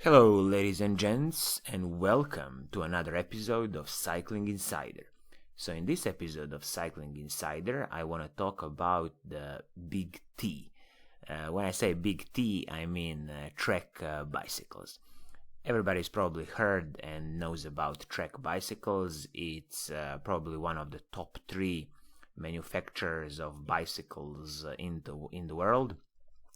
Hello, ladies and gents, and welcome to another episode of Cycling Insider. So in this episode of Cycling Insider, I want to talk about the Big T. When I say Big T, I mean Trek bicycles. Everybody's probably heard and knows about Trek bicycles. It's probably one of the top 3 manufacturers of bicycles in the world.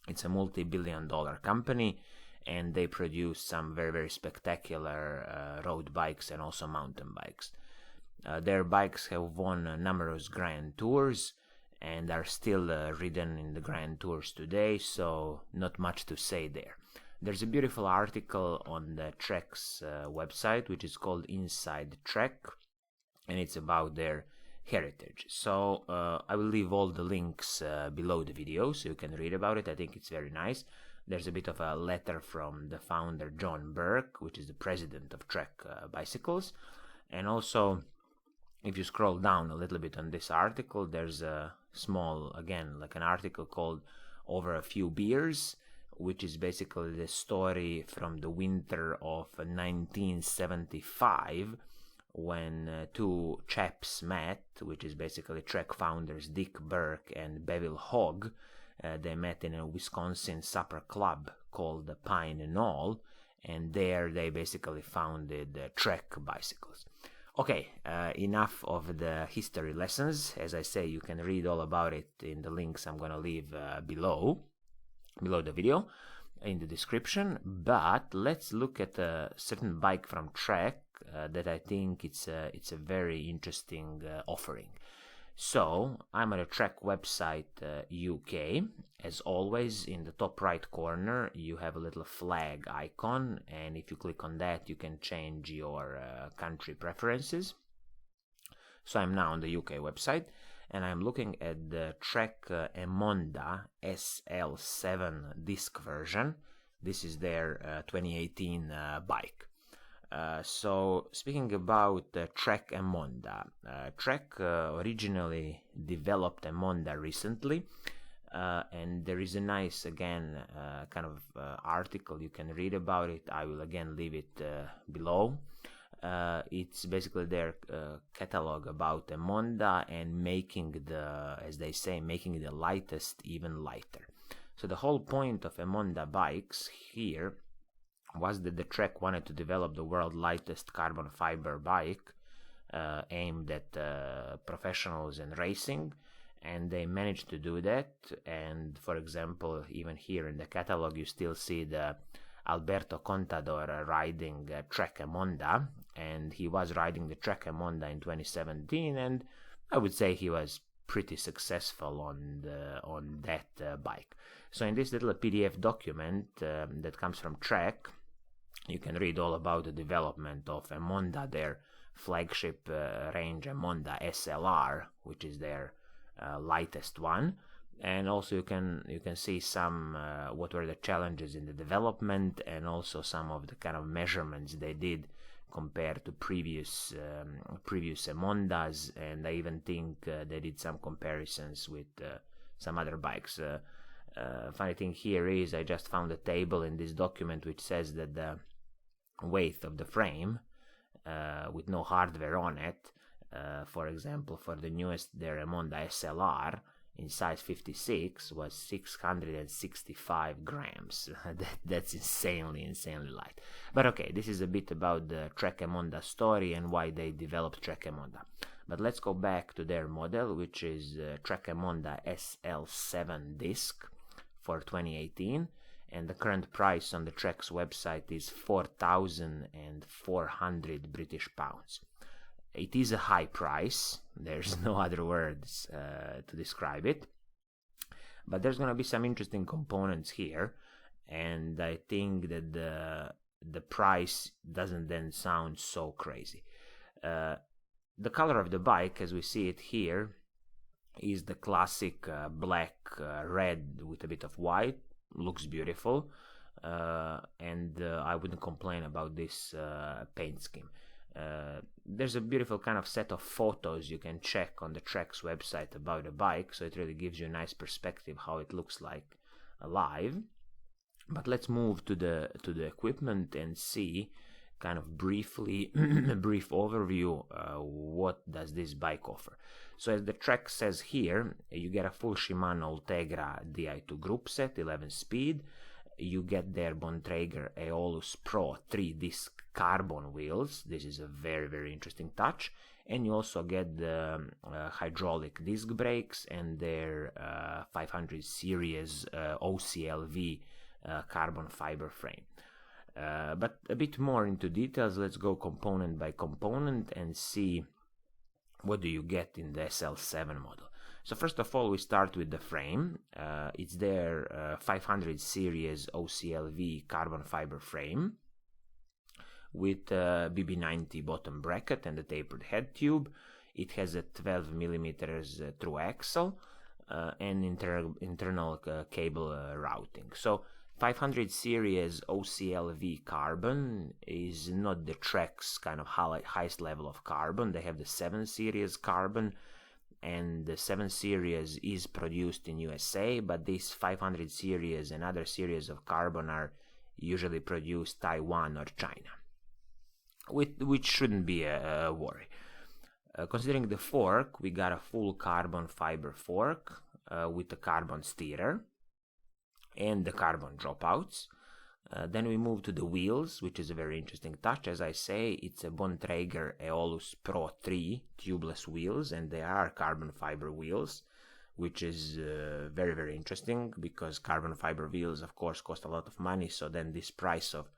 It's a multi-billion-dollar company, and they produce some very spectacular road bikes and also mountain bikes. Their bikes have won numerous Grand Tours and are still ridden in the Grand Tours today, so not much to say there. There's a beautiful article on the Trek's website, which is called Inside Trek, and it's about their heritage. So I will leave all the links below the video so you can read about it. I think it's very nice. There's a bit of a letter from the founder John Burke, which is the president of Trek Bicycles. And also, if you scroll down a little bit on this article, there's a small, again, like an article called Over a Few Beers, which is basically the story from the winter of 1975, when 2 chaps met, which is basically Trek founders Dick Burke and Bevill Hogg. They met in a Wisconsin supper club called the Pine Knoll, and there they basically founded Trek bicycles. Okay, enough of the history lessons. As I say, you can read all about it in the links I'm going to leave below the video, in the description. But let's look at a certain bike from Trek that I think it's a very interesting offering. So, I'm at a Trek website UK. As always, in the top right corner, you have a little flag icon, and if you click on that, you can change your country preferences. So, I'm now on the UK website, and I'm looking at the Trek Emonda SL7 Disc version. This is their 2018 bike. So, speaking about Trek Emonda, Trek originally developed Emonda recently, and there is a nice, again, kind of article you can read about it. I will again leave it below. It's basically their catalog about Emonda and making as they say, making the lightest even lighter. So the whole point of Emonda bikes here was that the Trek wanted to develop the world's lightest carbon fiber bike aimed at professionals and racing, and they managed to do that. And for example, even here in the catalog, you still see the Alberto Contador riding Trek Emonda, and he was riding the Trek Emonda in 2017, and I would say he was pretty successful on that bike. So in this little PDF document that comes from Trek, you can read all about the development of Emonda, their flagship range Emonda SLR, which is their lightest one, and also you can see some what were the challenges in the development, and also some of the kind of measurements they did compared to previous Emondas, and I even think they did some comparisons with some other bikes. Funny thing here is I just found a table in this document which says that the weight of the frame with no hardware on it, for example, for the newest their Emonda SLR in size 56 was 665 grams. That's insanely light. But okay, this is a bit about the Trek Emonda story and why they developed Trek Emonda. But let's go back to their model, which is Trek Emonda SL7 Disc for 2018, and the current price on the Trek's website is 4,400 British pounds. It is a high price, there's no other words to describe it, but there's going to be some interesting components here, and I think that the price doesn't then sound so crazy. The color of the bike, as we see it here, is the classic black red with a bit of white. Looks beautiful, and I wouldn't complain about this paint scheme. There's a beautiful kind of set of photos you can check on the Trek's website about the bike, so it really gives you a nice perspective how it looks like live. But let's move to the equipment and see, kind of briefly, a brief overview, what does this bike offer. So as the Trek says here, you get a full Shimano Ultegra Di2 group set, 11 speed. You get their Bontrager Aeolus Pro 3 disc carbon wheels. This is a very, very interesting touch. And you also get the hydraulic disc brakes and their 500 series OCLV carbon fiber frame. But a bit more into details, let's go component by component and see what do you get in the SL7 model. So first of all, we start with the frame. It's their 500 series OCLV carbon fiber frame with BB90 bottom bracket and a tapered head tube. It has a 12 millimeters through axle and internal cable routing. So 500 series OCLV carbon is not the Trek's kind of highest level of carbon. They have the 7 series carbon, and the 7 series is produced in USA, but this 500 series and other series of carbon are usually produced Taiwan or China, which shouldn't be a worry. Considering the fork, we got a full carbon fiber fork with a carbon steerer and the carbon dropouts. Then we move to the wheels, which is a very interesting touch. As I say, it's a Bontrager Aeolus Pro 3 tubeless wheels, and they are carbon fiber wheels, which is very, very interesting, because carbon fiber wheels, of course, cost a lot of money. So then this price of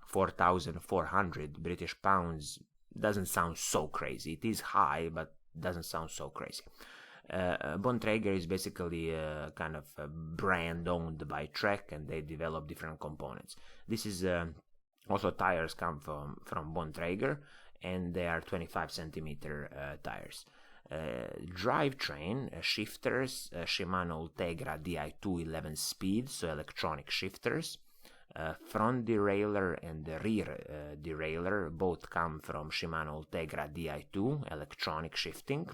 4,400 British pounds doesn't sound so crazy. It is high, but doesn't sound so crazy. Bontrager is basically kind of a brand owned by Trek, and they develop different components. This is also tires come from Bontrager, and they are 25 centimeter tires. Drivetrain shifters, Shimano Ultegra Di2 11 speed, so electronic shifters. Front derailleur and the rear derailleur both come from Shimano Ultegra Di2 electronic shifting.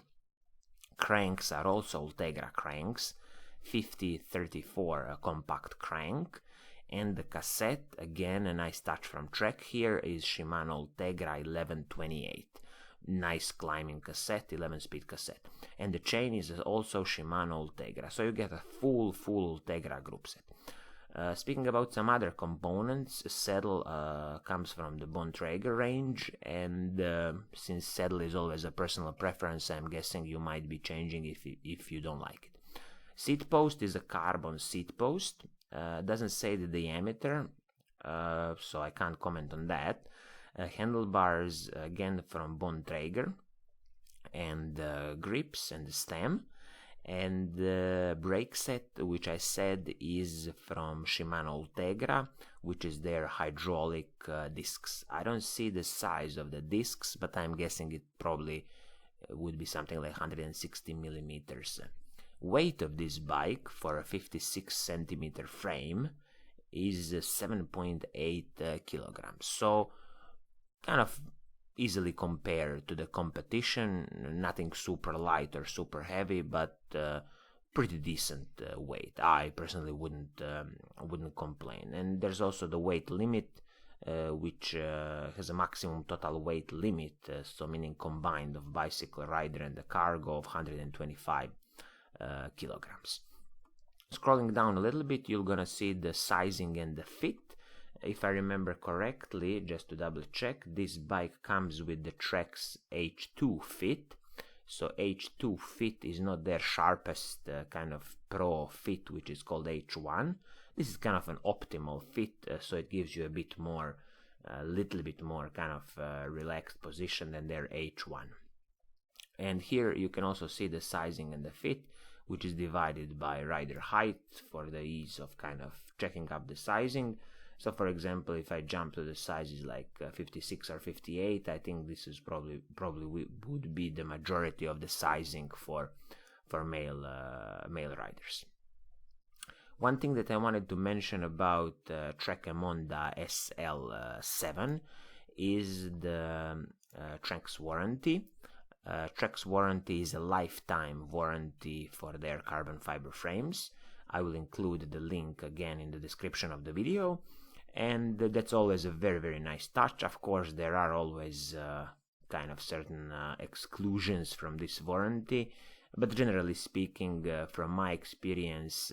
Cranks are also Ultegra cranks, 5034 compact crank, and the cassette, again a nice touch from Trek here, is Shimano Ultegra 1128. Nice climbing cassette, 11-speed cassette. And the chain is also Shimano Ultegra, so you get a full Ultegra group set. Speaking about some other components, saddle comes from the Bontrager range, and since saddle is always a personal preference, I'm guessing you might be changing if you don't like it. Seat post is a carbon seat post. Doesn't say the diameter, so I can't comment on that. Handlebars again from Bontrager, and grips and the stem. And the brake set, which I said is from Shimano Ultegra, which is their hydraulic discs. I don't see the size of the discs, but I'm guessing it probably would be something like 160 millimeters. Weight of this bike for a 56 centimeter frame is 7.8 kilograms. So kind of easily compared to the competition. Nothing super light or super heavy, but pretty decent weight. I personally wouldn't complain. And there's also the weight limit, which has a maximum total weight limit, so meaning combined of bicycle rider and the cargo, of 125 kilograms. Scrolling down a little bit, you're gonna see the sizing and the fit. If I remember correctly, just to double check, this bike comes with the Trek's H2 fit. So H2 fit is not their sharpest kind of pro fit, which is called H1. This is kind of an optimal fit, so it gives you a little bit more kind of relaxed position than their H1. And here you can also see the sizing and the fit, which is divided by rider height for the ease of kind of checking up the sizing. So for example, if I jump to the sizes like 56 or 58, I think this is probably would be the majority of the sizing for male riders. One thing that I wanted to mention about Trek Emonda SL7 is the Trek's warranty. Trek's warranty is a lifetime warranty for their carbon fiber frames. I will include the link again in the description of the video, and that's always a very, very nice touch. Of course, there are always kind of certain exclusions from this warranty, but generally speaking, from my experience,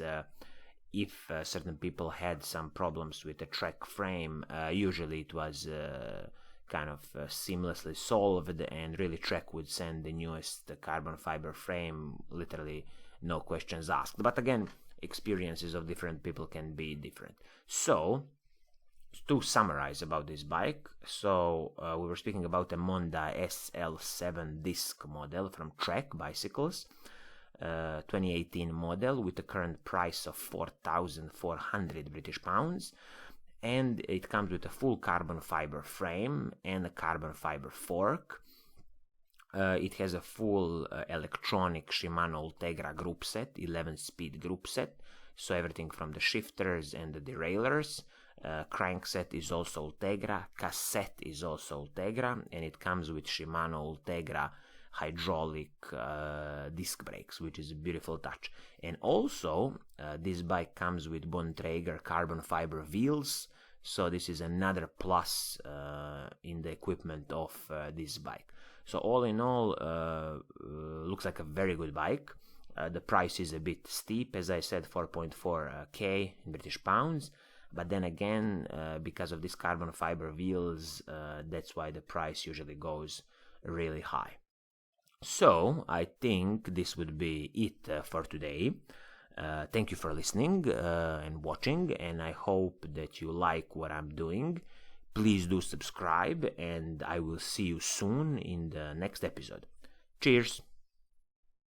if certain people had some problems with the Trek frame, usually it was kind of seamlessly solved, and really Trek would send the newest carbon fiber frame, literally no questions asked. But again, experiences of different people can be different. So, to summarize about this bike, so we were speaking about a Emonda SL7 Disc model from Trek Bicycles, 2018 model with a current price of 4,400 British pounds, and it comes with a full carbon fiber frame and a carbon fiber fork. It has a full electronic Shimano Ultegra group set, 11-speed group set, so everything from the shifters and the derailleurs. Crankset is also Ultegra, cassette is also Ultegra, and it comes with Shimano Ultegra hydraulic disc brakes, which is a beautiful touch. And also this bike comes with Bontrager carbon fiber wheels, so this is another plus in the equipment of this bike. So all in all, looks like a very good bike. The price is a bit steep, as I said, 4.4k in British pounds, but then again, because of these carbon fiber wheels, that's why the price usually goes really high. So I think this would be it for today. Thank you for listening and watching, and I hope that you like what I'm doing. Please do subscribe, and I will see you soon in the next episode. Cheers!